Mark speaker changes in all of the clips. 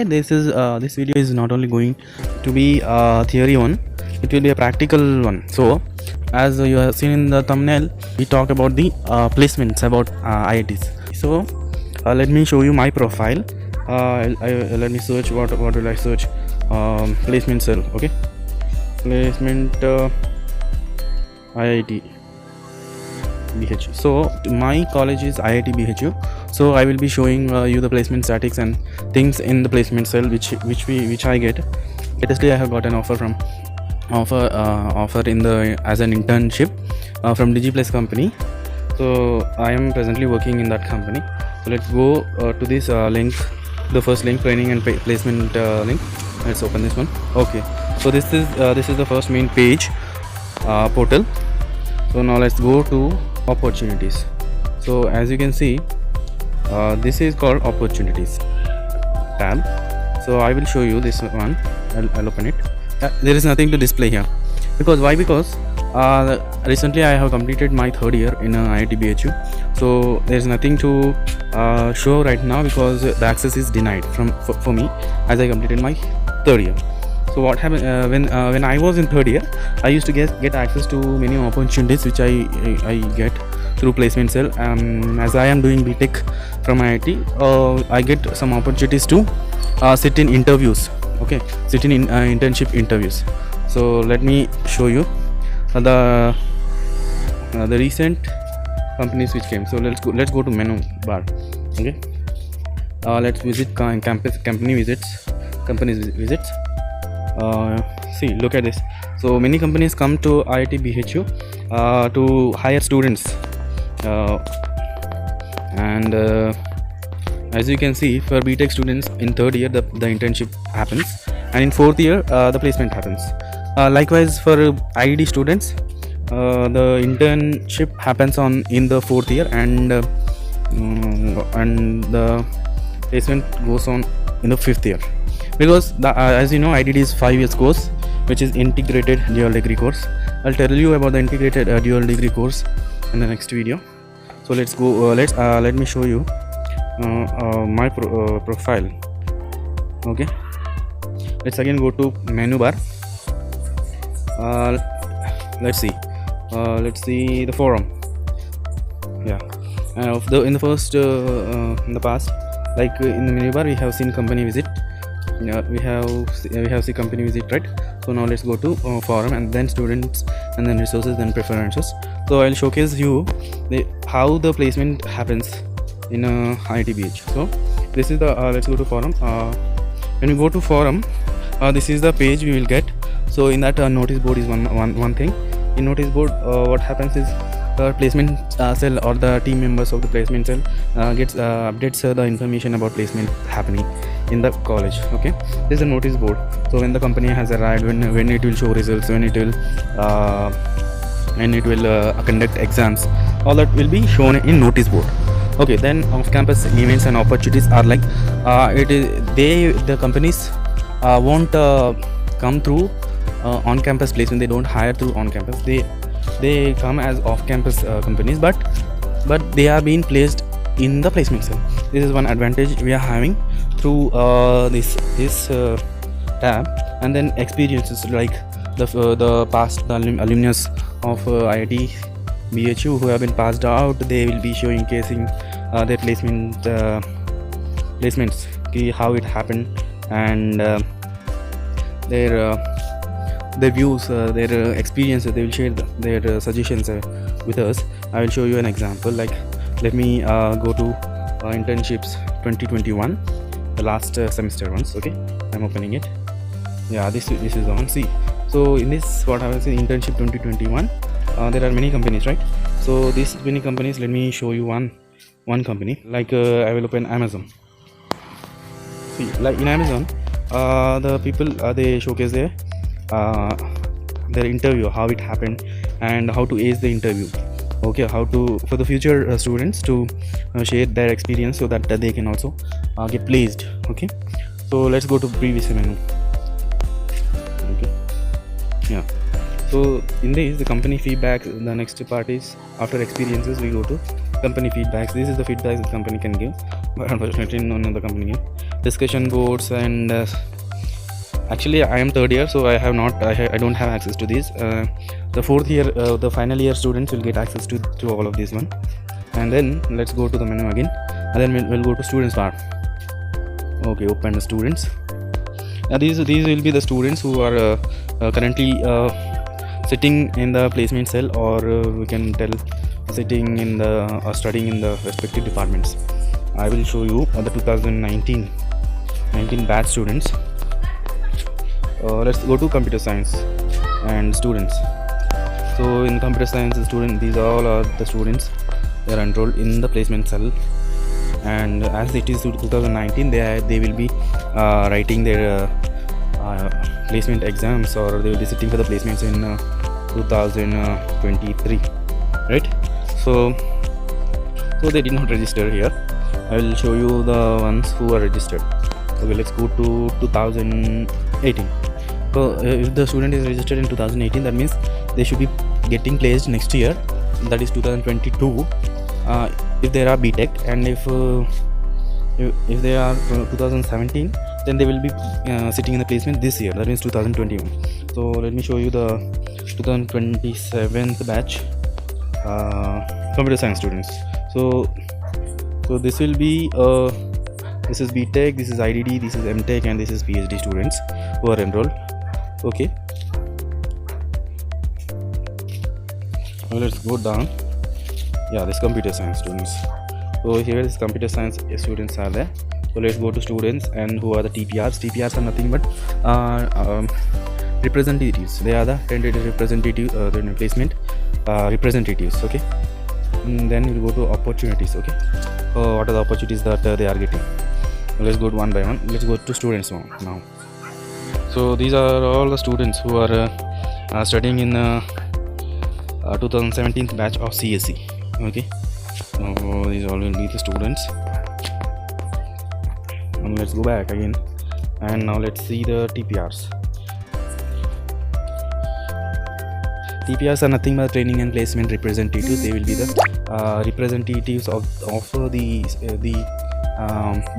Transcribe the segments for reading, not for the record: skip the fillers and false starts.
Speaker 1: today this video is not only going to be theory one, it will be a practical one. So as you have seen in the thumbnail, we talk about the placements about IITs. So let me show you my profile. Let me search, what will I search? Placement cell. Okay, placement IIT BHU. So my college is IIT BHU. So I will be showing you the placement statics and things in the placement cell which I get. Lately I have got an offer from offer in the as an internship from DigiPlus company. So I am presently working in that company. So let's go to this link, the first link, training and placement link. Let's open this one. Okay, so this is the first main page, portal. So now let's go to opportunities. So as you can see, this is called opportunities tab. So I will show you this one. I'll open it. There is nothing to display here because why? Because recently I have completed my third year in IIT BHU. So there is nothing to show right now because the access is denied for me as I completed my third year. So what happened when I was in third year, I used to get access to many opportunities which I get through placement cell. As I am doing BTech from IIT, I get some opportunities to sit in interviews. Okay, sit in internship interviews. So let me show you the recent companies which came. So let's go to menu bar. Okay, let's visit company visits. See, look at this. So many companies come to IIT BHU to hire students, and as you can see, for BTech students in third year the internship happens, and in fourth year the placement happens. Likewise for IIT students, the internship happens in the fourth year, and the placement goes on in the fifth year. Because as you know, IIT is 5 years course, which is integrated dual degree course. I'll tell you about the integrated dual degree course in the next video. So let's go. Let me show you my profile. Okay, let's again go to menu bar. Let's see the forum. Yeah, in the past, like in the menu bar, we have seen company visit. We have seen company visit, right? So now let's go to forum, and then students, and then resources, then preferences. So I'll showcase you how the placement happens in IIT BH. So this is the let's go to forum. When you go to forum, this is the page we will get. So in that notice board is one thing. In notice board, what happens is the placement cell or the team members of the placement cell updates the information about placement happening in the college. Okay, this is a notice board. So when the company has arrived, when it will show results, when it will conduct exams, all that will be shown in notice board. Okay, then off-campus events and opportunities are like the companies won't come through on-campus placement. They don't hire through on-campus. They come as off-campus companies, but they are being placed in the placement cell. This is one advantage we are having through this tab. And then experiences, like the past alumnus of IIT BHU who have been passed out, they will be showcasing their placements, how it happened, and their views, their experiences. They will share their suggestions with us. I will show you an example. Like, let me go to internships 2021, the last semester ones. Okay, I'm opening it. Yeah, this is the one. See, so in this, what I will say, internship 2021, there are many companies, right? So these many companies, let me show you one company. Like I will open Amazon. See, like in Amazon, the people they showcase their interview, how it happened, and how to ace the interview. Okay, how to, for the future students to share their experience so that they can also get placed. Okay, so let's go to previous menu. Okay, yeah, so in this, the company feedback, the next part is after experiences we go to company feedbacks. This is the feedback the company can give. but unfortunately none of the company. Discussion boards and actually I am third year, so I have not I don't have access to these. The fourth year the final year students will get access to all of these one. And then let's go to the menu again, and then we'll go to students bar. Okay, open the students. Now these will be the students who are currently sitting in the placement cell, or we can tell sitting in the studying in the respective departments. I will show you the 2019 batch students. Let's go to computer science and students. So in computer science student, these all are the students. They are enrolled in the placement cell, and as it is 2019, they will be writing their placement exams, or they will be sitting for the placements in 2023, right? So they did not register here. I will show you the ones who are registered. Okay, let's go to 2018. So if the student is registered in 2018, that means they should be getting placed next year, that is 2022, if they are BTech, and if they are 2017, then they will be sitting in the placement this year, that means 2021. So let me show you the 2027th batch computer science students. So this will be this is BTech, this is IDD, this is MTech, and this is PhD students who are enrolled. Okay, now let's go down. Yeah, this computer science students. So here is computer science students are there. So let's go to students, and who are the TPRs. TPRs are nothing but representatives. They are the tentative representative the placement representatives. Okay, and then we'll go to opportunities. Okay, what are the opportunities that they are getting? Let's go one by one. Let's go to students now. So these are all the students who are studying in 2017 batch of CSE. Okay, so these all will be the students. And let's go back again, and now let's see the TPRs. TPRs are nothing but training and placement representatives. They will be the representatives of the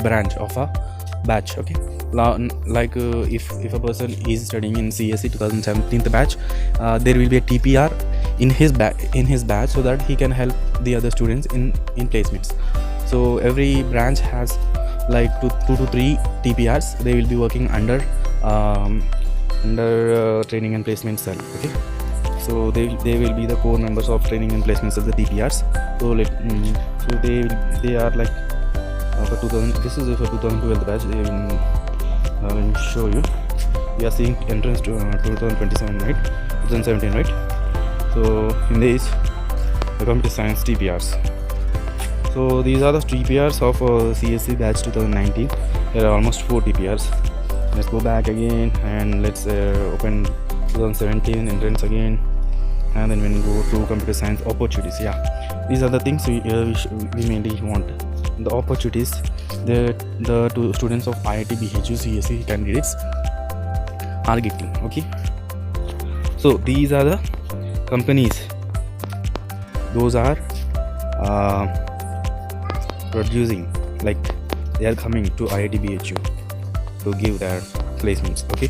Speaker 1: branch of a batch. Okay, like if a person is studying in CSE 2017 batch, there will be a TPR in his batch, so that he can help the other students in placements. So every branch has like 2 to 3 TPRs. They will be working under training and placement cell. Okay, so they will be the core members of training and placements of the TPRs. So they are like for 2000. This is for 2012 batch. They will, let me show you. We are seeing entrance to 2027, right? 2017, right? So in this, the computer science TPRs. So these are the TPRs of CSE batch 2019. There are almost 4 TPRs. Let's go back again, and let's open 2017 entrance again, and then when we go to computer science opportunities. Yeah, these are the things we mainly want. The opportunities the two students of IIT BHU CSE candidates are getting. Okay, so these are the companies. Those are producing, like they are coming to IIT BHU to give their placements. Okay,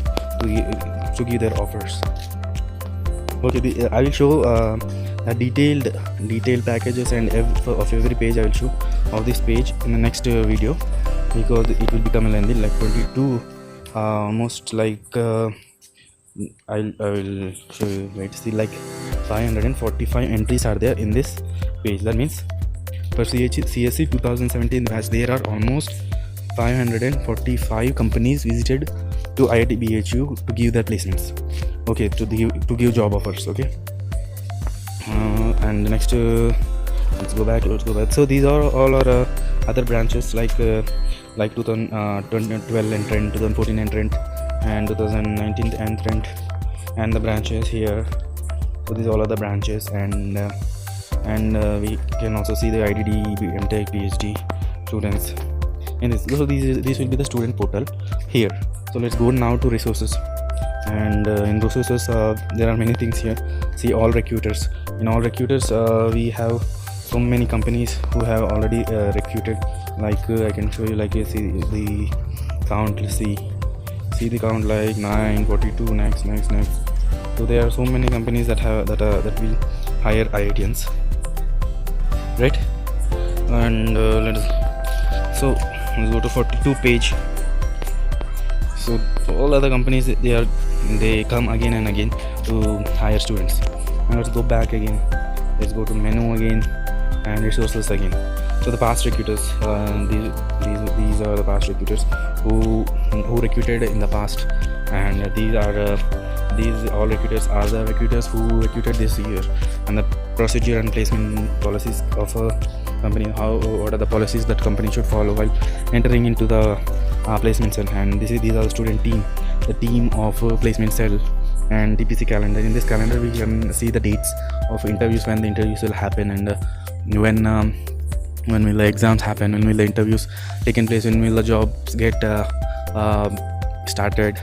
Speaker 1: to give their offers. Okay, I will show detailed packages and of every page. I will show of this page in the next video, because it will become lengthy, like 22 almost like I will show you. Wait, see, like 545 entries are there in this page. That means for CSE 2017 batch, there are almost 545 companies visited to IIT BHU to give their placements. Okay, to give job offers. Okay, and next let's go back. So these are all our other branches, like 2012 entrant, 2014 entrant, and 2019 entrant, and the branches here. So these all are the branches, and we can also see the IDD, MTech, PhD students in this. So this will be the student portal here. So let's go now to resources, and in resources there are many things here. See all recruiters. In all recruiters we have so many companies who have already recruited. Like I can show you, like you see the count. Let's see the count, like 942, next. So there are so many companies that will hire IITians, right? And let's go to 42 page. So all other companies, they come again and again to hire students. And let's go back again. Let's go to menu again and resources again. So the past recruiters, these are the past recruiters who recruited in the past, and these all recruiters are the recruiters who recruited this year. And the procedure and placement policies of a company, what are the policies that company should follow while entering into the placement cell. And these are the student team, the team of placement cell and TPC calendar. In this calendar we can see the dates of interviews, when the interviews will happen, and when will the exams happen, when will the interviews taken place, when will the jobs get started,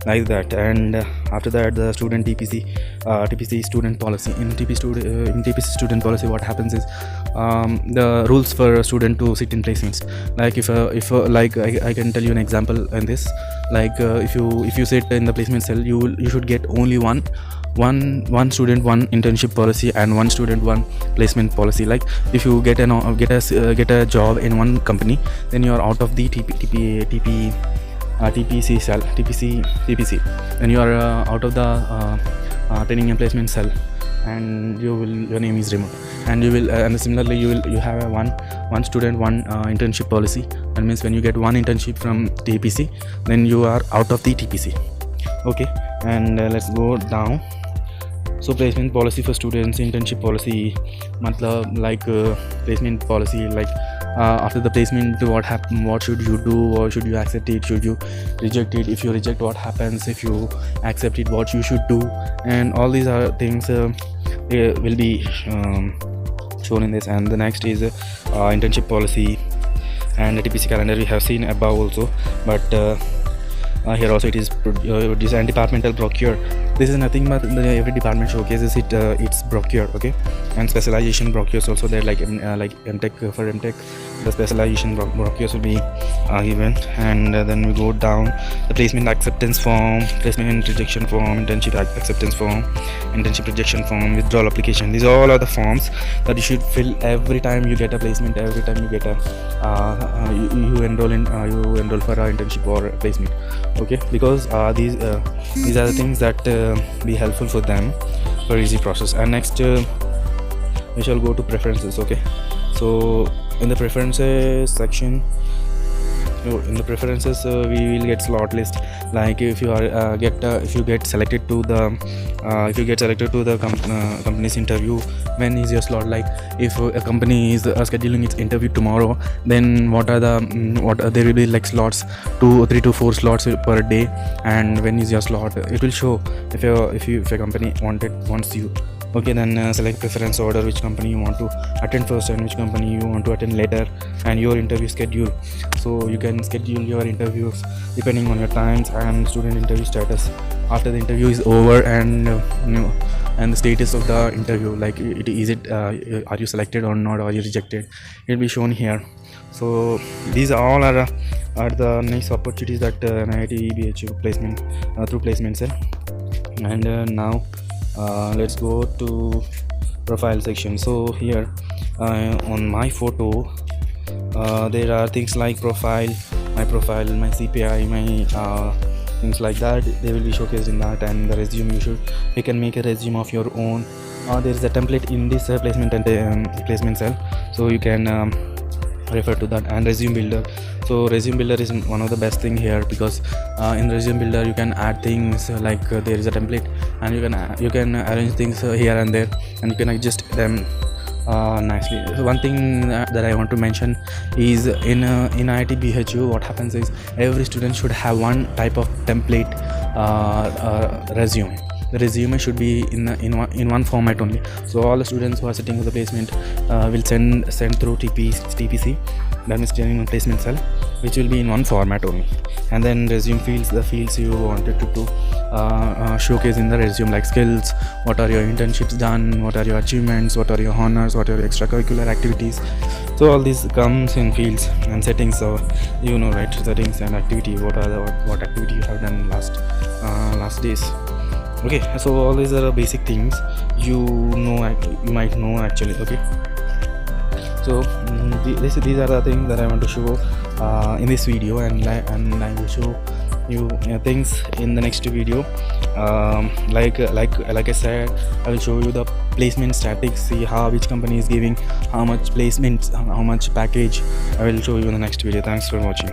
Speaker 1: like that. And after that, the student TPC student policy. In TPC student policy, what happens is the rules for a student to sit in placements. Like if like I can tell you an example in this. Like if you sit in the placement cell, you should get only one student, one internship policy, and one student, one placement policy. Like if you get a job in one company, then you are out of the TPC cell, TPC, and you are out of the training and placement cell, and your name is removed. And you will and similarly you have a one student, one internship policy. That means when you get one internship from TPC, then you are out of the TPC. Okay, and let's go down. So placement policy for students, internship policy, matlab like placement policy, like after the placement, what should you do, or should you accept it, should you reject it, if you reject, what happens, if you accept it, what you should do. And all these are things will be shown in this. And the next is internship policy and the TPC calendar we have seen above also, but here also it is design departmental brochure. This is nothing but every department showcases its brochure. Okay, and specialization brochures also there, like MTech. For MTech, the specialization brochures will be given. And then we go down the placement acceptance form, placement rejection form, internship acceptance form, internship rejection form, withdrawal application. These all are the forms that you should fill every time you get a placement, every time you get a you enroll for a internship or a placement. Okay, because these are the things that be helpful for them for easy process. And next we shall go to preferences. Okay, so in the preferences section, we will get slot list. Like if you are if you get selected to the company's interview, when is your slot? Like if a company is scheduling its interview tomorrow, then there will be like slots, 3 to 4 slots per day. And when is your slot, it will show if a company wants you. Okay, then select preference order, which company you want to attend first and which company you want to attend later, and your interview schedule. So you can schedule your interviews depending on your times and student interview status after the interview is over, and and the status of the interview, like are you selected or not, or are you rejected, it will be shown here. So these all are the nice opportunities that NIIT BHU placement through placement cell. And now let's go to profile section. So here on my photo there are things like profile, my CPI, my things like that. They will be showcased in that. And the resume, you can make a resume of your own. There is a template in this placement and placement cell, so you can refer to that. And resume builder, so resume builder is one of the best thing here, because in resume builder you can add things, like there is a template, and you can arrange things here and there, and you can adjust them nicely. So one thing that I want to mention is in IIT BHU, what happens is every student should have one type of template resume. The resume should be in one format only. So all the students who are sitting for the placement will send through TPC, that means training and placement cell, which will be in one format only. And then resume fields, the fields you wanted to showcase in the resume, like skills, what are your internships done, what are your achievements, what are your honors, what are your extracurricular activities. So all these comes in fields. And settings, so you know, right, settings and activity, what are the what activity you have done last days. Okay, so all these are basic things you might know actually. Okay, so these are the things that I want to show in this video, and I will show you things in the next video. Like I said, I will show you the placement statistics, see which company is giving how much placements, how much package. I will show you in the next video. Thanks for watching.